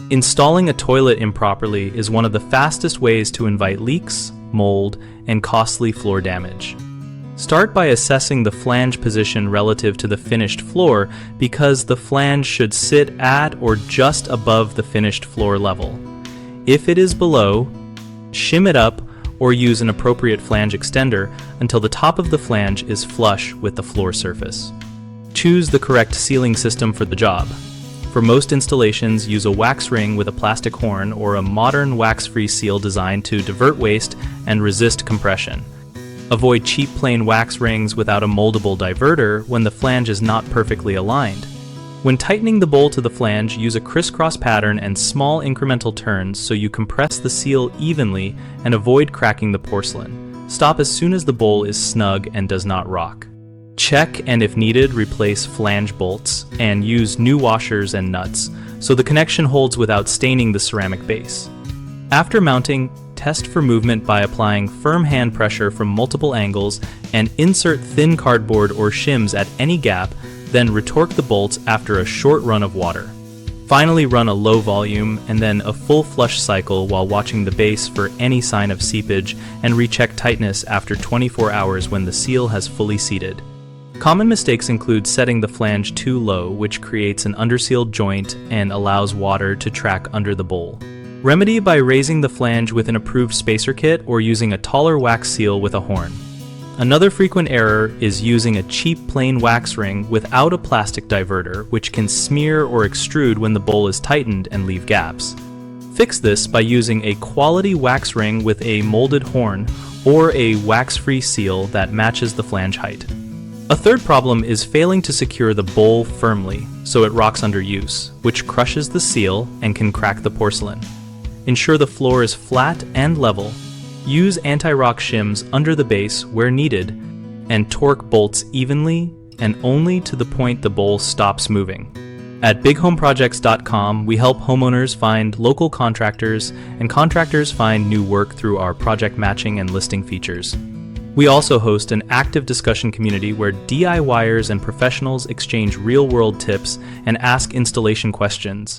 Installing a toilet improperly is one of the fastest ways to invite leaks, mold, and costly floor damage. Start by assessing the flange position relative to the finished floor because the flange should sit at or just above the finished floor level. If it is below, shim it up or use an appropriate flange extender until the top of the flange is flush with the floor surface. Choose the correct sealing system for the job. For most installations, use a wax ring with a plastic horn or a modern wax-free seal designed to divert waste and resist compression. Avoid cheap plain wax rings without a moldable diverter when the flange is not perfectly aligned. When tightening the bowl to the flange, use a crisscross pattern and small incremental turns so you compress the seal evenly and avoid cracking the porcelain. Stop as soon as the bowl is snug and does not rock. Check and, if needed, replace flange bolts and use new washers and nuts so the connection holds without staining the ceramic base. After mounting, test for movement by applying firm hand pressure from multiple angles and insert thin cardboard or shims at any gap, then retorque the bolts after a short run of water. Finally, run a low volume and then a full flush cycle while watching the base for any sign of seepage and recheck tightness after 24 hours when the seal has fully seated. Common mistakes include setting the flange too low, which creates an undersealed joint and allows water to track under the bowl. Remedy by raising the flange with an approved spacer kit or using a taller wax seal with a horn. Another frequent error is using a cheap plain wax ring without a plastic diverter, which can smear or extrude when the bowl is tightened and leave gaps. Fix this by using a quality wax ring with a molded horn or a wax-free seal that matches the flange height. A third problem is failing to secure the bowl firmly so it rocks under use, which crushes the seal and can crack the porcelain. Ensure the floor is flat and level. Use anti-rock shims under the base where needed, and torque bolts evenly and only to the point the bowl stops moving. At bighomeprojects.com, we help homeowners find local contractors, and contractors find new work through our project matching and listing features. We also host an active discussion community where DIYers and professionals exchange real-world tips and ask installation questions.